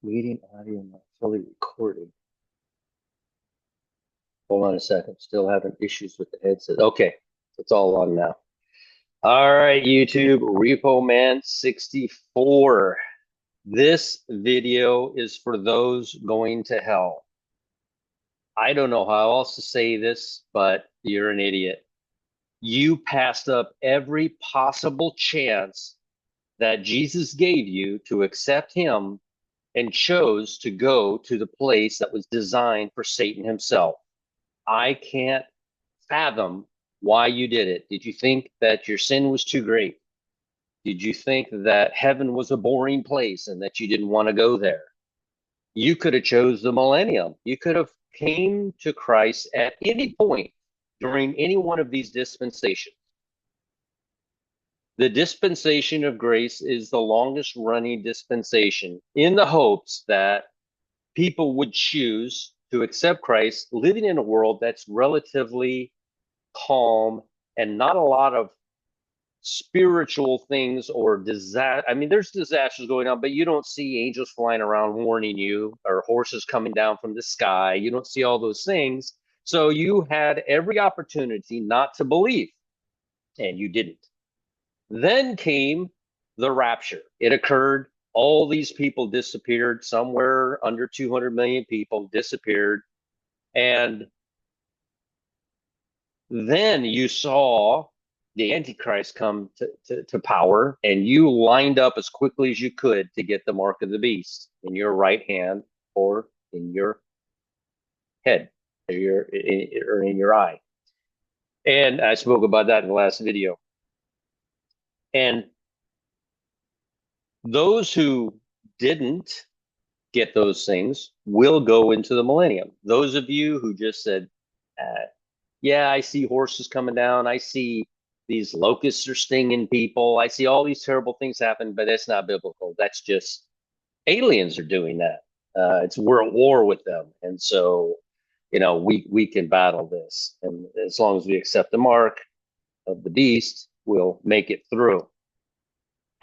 Meeting audio not fully recorded. Hold on a second. Still having issues with the headset. Okay, it's all on now. All right, YouTube, Repo Man 64. This video is for those going to hell. I don't know how else to say this, but you're an idiot. You passed up every possible chance that Jesus gave you to accept him and chose to go to the place that was designed for Satan himself. I can't fathom why you did it. Did you think that your sin was too great? Did you think that heaven was a boring place and that you didn't want to go there? You could have chose the millennium. You could have came to Christ at any point during any one of these dispensations. The dispensation of grace is the longest running dispensation in the hopes that people would choose to accept Christ, living in a world that's relatively calm and not a lot of spiritual things or disaster. I mean, there's disasters going on, but you don't see angels flying around warning you or horses coming down from the sky. You don't see all those things. So you had every opportunity not to believe, and you didn't. Then came the rapture. It occurred. All these people disappeared. Somewhere under 200 million people disappeared. And then you saw the Antichrist come to power, and you lined up as quickly as you could to get the mark of the beast in your right hand or in your head or in your eye. And I spoke about that in the last video. And those who didn't get those things will go into the millennium. Those of you who just said, yeah, I see horses coming down. I see these locusts are stinging people. I see all these terrible things happen, but that's not biblical. That's just aliens are doing that. We're at war with them. And so, we can battle this. And as long as we accept the mark of the beast, we'll make it through.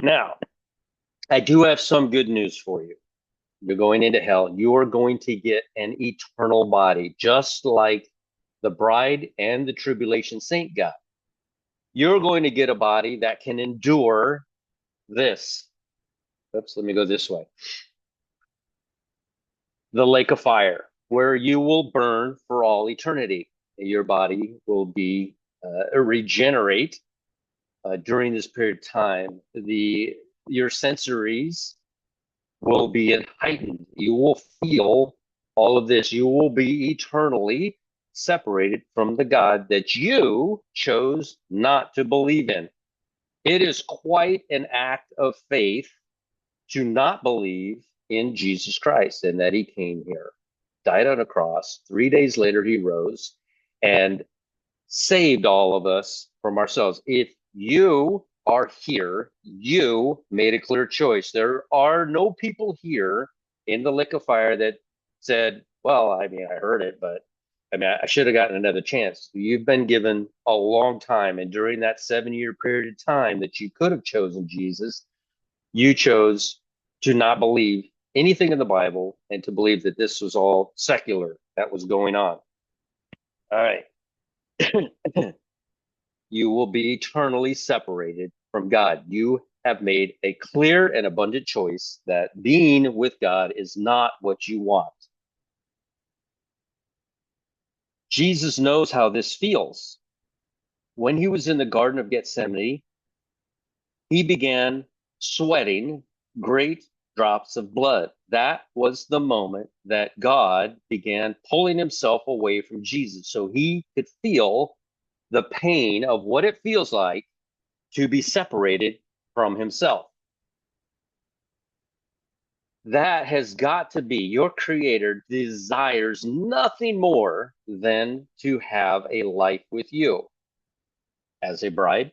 Now, I do have some good news for you. You're going into hell. You are going to get an eternal body, just like the bride and the tribulation saint got. You're going to get a body that can endure this. Oops, let me go this way. The lake of fire, where you will burn for all eternity. Your body will be regenerate during this period of time. Your sensories will be heightened. You will feel all of this. You will be eternally separated from the God that you chose not to believe in. It is quite an act of faith to not believe in Jesus Christ and that he came here, died on a cross. 3 days later, he rose and saved all of us from ourselves. If you are here, you made a clear choice. There are no people here in the lake of fire that said, well, I mean, I heard it, but I should have gotten another chance. You've been given a long time. And during that 7-year period of time that you could have chosen Jesus, you chose to not believe anything in the Bible and to believe that this was all secular that was going on. All right. You will be eternally separated from God. You have made a clear and abundant choice that being with God is not what you want. Jesus knows how this feels. When he was in the Garden of Gethsemane, he began sweating great drops of blood. That was the moment that God began pulling himself away from Jesus so he could feel the pain of what it feels like to be separated from himself. That has got to be, your creator desires nothing more than to have a life with you as a bride,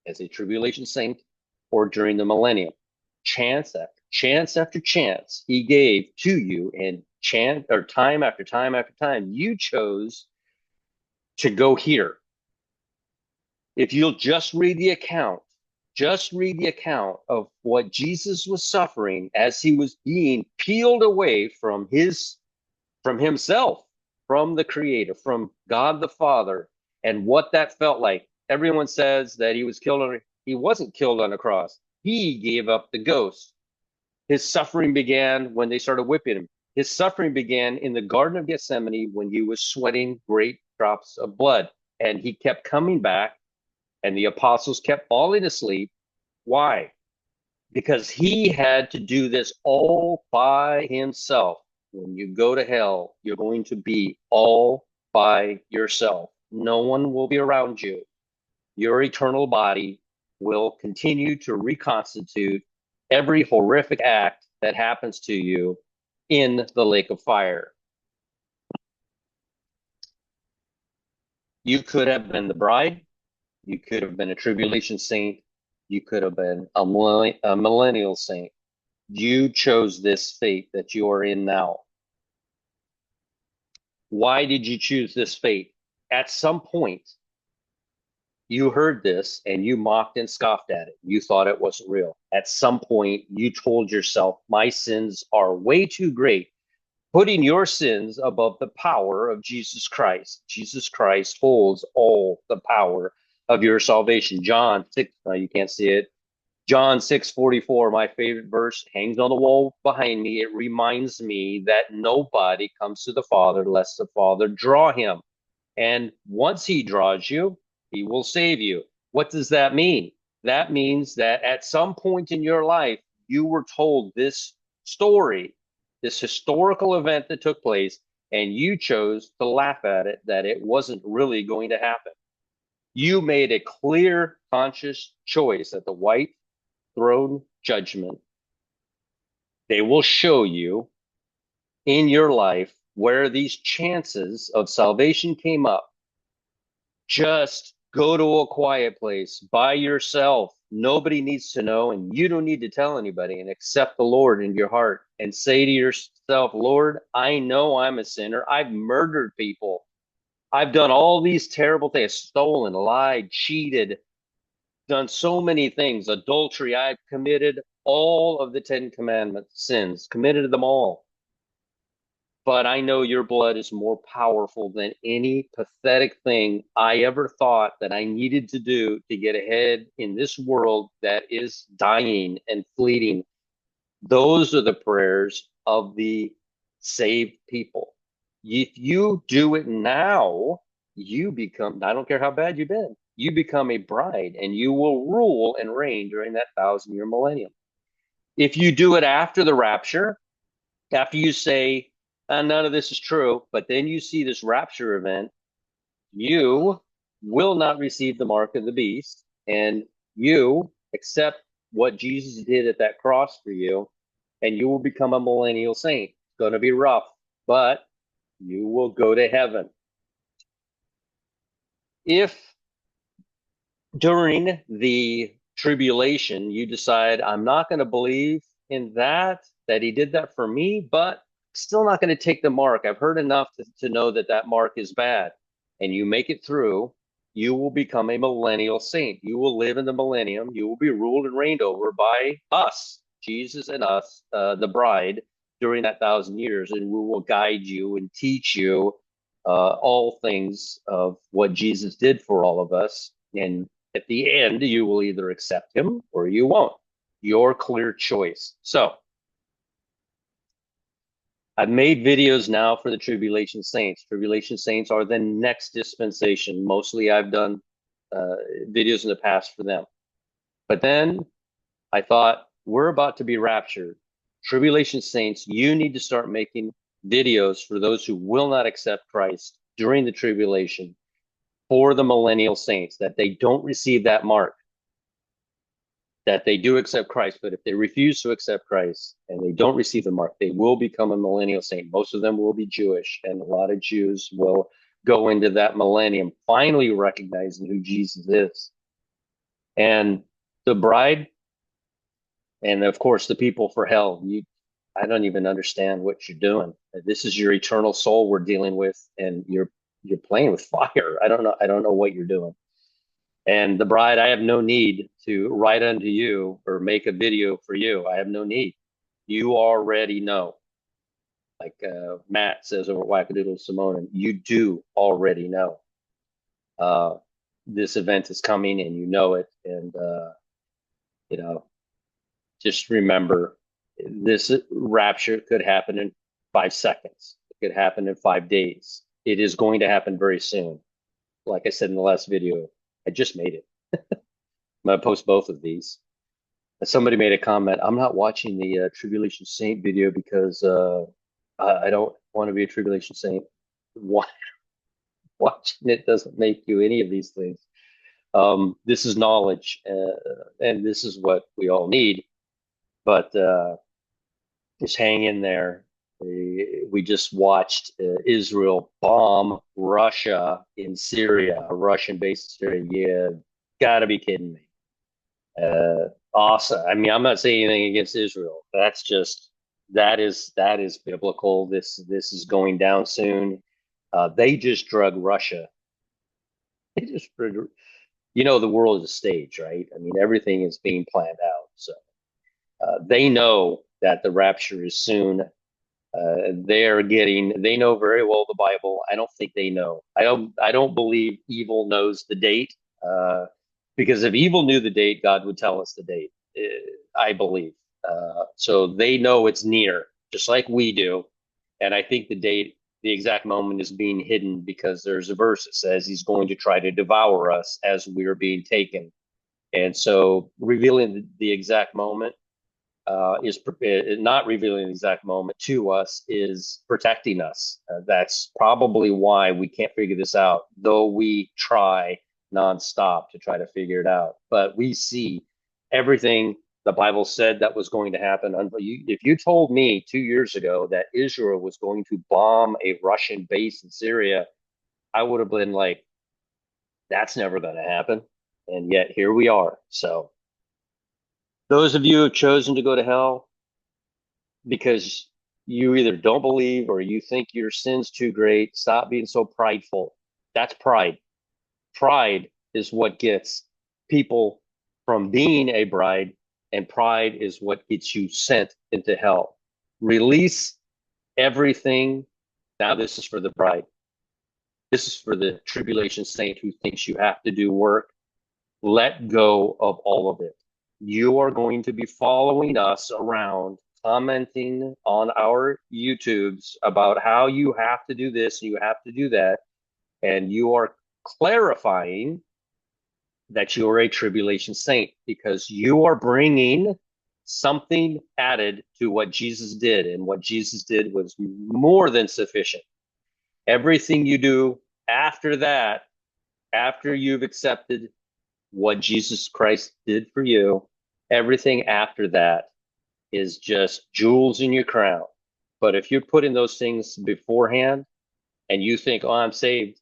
as a tribulation saint, or during the millennium. Chance after chance after chance he gave to you, and time after time after time, you chose to go here. If you'll just read the account, Just read the account of what Jesus was suffering as he was being peeled away from himself, from the Creator, from God the Father, and what that felt like. Everyone says that he wasn't killed on a cross. He gave up the ghost. His suffering began when they started whipping him. His suffering began in the Garden of Gethsemane when he was sweating great drops of blood. And he kept coming back, and the apostles kept falling asleep. Why? Because he had to do this all by himself. When you go to hell, you're going to be all by yourself. No one will be around you. Your eternal body will continue to reconstitute every horrific act that happens to you in the lake of fire. You could have been the bride. You could have been a tribulation saint. You could have been a millennial saint. You chose this fate that you are in now. Why did you choose this fate? At some point, you heard this and you mocked and scoffed at it. You thought it wasn't real. At some point, you told yourself, my sins are way too great, putting your sins above the power of Jesus Christ. Jesus Christ holds all the power of your salvation. John 6, you can't see it. John 6:44, my favorite verse, hangs on the wall behind me. It reminds me that nobody comes to the Father lest the Father draw him. And once he draws you, he will save you. What does that mean? That means that at some point in your life, you were told this story, this historical event that took place, and you chose to laugh at it, that it wasn't really going to happen. You made a clear, conscious choice at the white throne judgment. They will show you in your life where these chances of salvation came up. Just go to a quiet place by yourself. Nobody needs to know, and you don't need to tell anybody, and accept the Lord in your heart and say to yourself, Lord, I know I'm a sinner. I've murdered people. I've done all these terrible things, stolen, lied, cheated, done so many things, adultery. I've committed all of the 10 Commandments sins, committed them all. But I know your blood is more powerful than any pathetic thing I ever thought that I needed to do to get ahead in this world that is dying and fleeting. Those are the prayers of the saved people. If you do it now, you become, I don't care how bad you've been, you become a bride and you will rule and reign during that 1,000-year millennium. If you do it after the rapture, after you say, none of this is true, but then you see this rapture event, you will not receive the mark of the beast, and you accept what Jesus did at that cross for you, and you will become a millennial saint. It's going to be rough, but you will go to heaven. If during the tribulation you decide, I'm not going to believe in that he did that for me, but still not going to take the mark. I've heard enough to know that that mark is bad, and you make it through, you will become a millennial saint. You will live in the millennium. You will be ruled and reigned over by us, Jesus and us, the bride, during that 1,000 years, and we will guide you and teach you all things of what Jesus did for all of us. And at the end, you will either accept him or you won't. Your clear choice. So, I've made videos now for the Tribulation Saints. Tribulation Saints are the next dispensation. Mostly I've done videos in the past for them. But then I thought, we're about to be raptured. Tribulation Saints, you need to start making videos for those who will not accept Christ during the tribulation, for the millennial saints, that they don't receive that mark, that they do accept Christ. But if they refuse to accept Christ and they don't receive the mark, they will become a millennial saint. Most of them will be Jewish, and a lot of Jews will go into that millennium finally recognizing who Jesus is. And the bride, and of course the people for hell, I don't even understand what you're doing. This is your eternal soul we're dealing with, and you're playing with fire. I don't know what you're doing. And the bride, I have no need to write unto you or make a video for you. I have no need. You already know. Like Matt says over at Wackadoodle Simone, you do already know. Uh, this event is coming and you know it. And, you know, just remember this rapture could happen in 5 seconds. It could happen in 5 days. It is going to happen very soon. Like I said in the last video, I just made it. I'm going to post both of these. Somebody made a comment. I'm not watching the Tribulation Saint video because I don't want to be a Tribulation Saint. Watching it doesn't make you any of these things. This is knowledge, and this is what we all need. But just hang in there. We just watched Israel bomb Russia in Syria, a Russian base in Syria. Yeah, gotta be kidding me. Awesome. I mean, I'm not saying anything against Israel. That's just that is biblical. This is going down soon. They just drug Russia. They just, the world is a stage, right? I mean, everything is being planned out. So they know that the rapture is soon. They know very well the Bible. I don't think they know. I don't believe evil knows the date. Because if evil knew the date, God would tell us the date. I believe. So they know it's near, just like we do. And I think the exact moment is being hidden because there's a verse that says he's going to try to devour us as we are being taken. And so revealing the exact moment is not revealing the exact moment to us is protecting us. That's probably why we can't figure this out, though we try nonstop to try to figure it out. But we see everything the Bible said that was going to happen. If you told me 2 years ago that Israel was going to bomb a Russian base in Syria, I would have been like, that's never going to happen. And yet here we are. So those of you who have chosen to go to hell, because you either don't believe or you think your sin's too great. Stop being so prideful. That's pride. Pride is what gets people from being a bride, and pride is what gets you sent into hell. Release everything. Now, this is for the bride. This is for the tribulation saint who thinks you have to do work. Let go of all of it. You are going to be following us around, commenting on our YouTubes about how you have to do this, you have to do that, and you are clarifying that you are a tribulation saint because you are bringing something added to what Jesus did, and what Jesus did was more than sufficient. Everything you do after that, after you've accepted what Jesus Christ did for you, everything after that is just jewels in your crown. But if you're putting those things beforehand and you think, oh, I'm saved,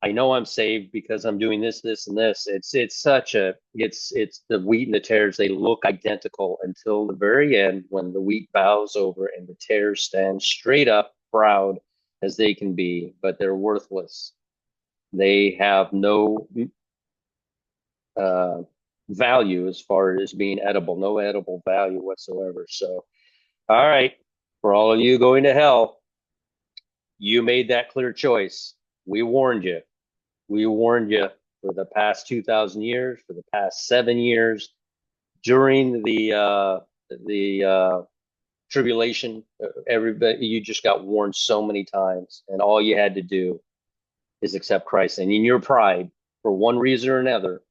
I know I'm saved because I'm doing this, this, and this. It's the wheat and the tares, they look identical until the very end when the wheat bows over and the tares stand straight up, proud as they can be, but they're worthless. They have no uh, value as far as being edible, no edible value whatsoever. So, all right, for all of you going to hell, you made that clear choice. We warned you. We warned you for the past 2,000 years, for the past 7 years, during the tribulation. Everybody, you just got warned so many times, and all you had to do is accept Christ. And in your pride, for one reason or another,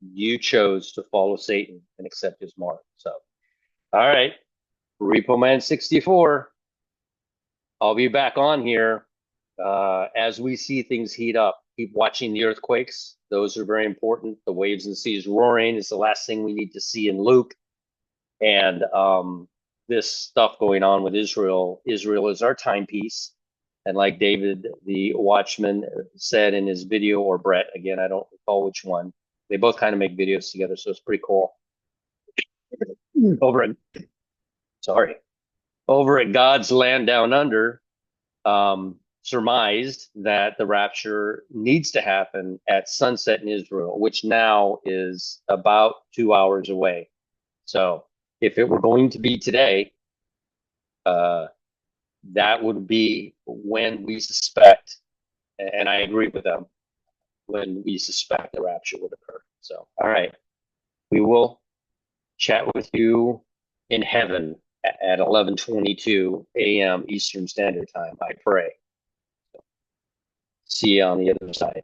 you chose to follow Satan and accept his mark. So, all right, Repo Man 64. I'll be back on here as we see things heat up. Keep watching the earthquakes. Those are very important. The waves and the seas roaring is the last thing we need to see in Luke. And this stuff going on with Israel. Israel is our timepiece. And like David, the watchman, said in his video, or Brett, again, I don't recall which one. They both kind of make videos together, so it's pretty cool. Over at, sorry, over at God's Land Down Under, surmised that the rapture needs to happen at sunset in Israel, which now is about 2 hours away. So if it were going to be today, uh, that would be when we suspect, and I agree with them, when we suspect the rapture would occur. So, all right, we will chat with you in heaven at 11:22 a.m. Eastern Standard Time, I pray. See you on the other side.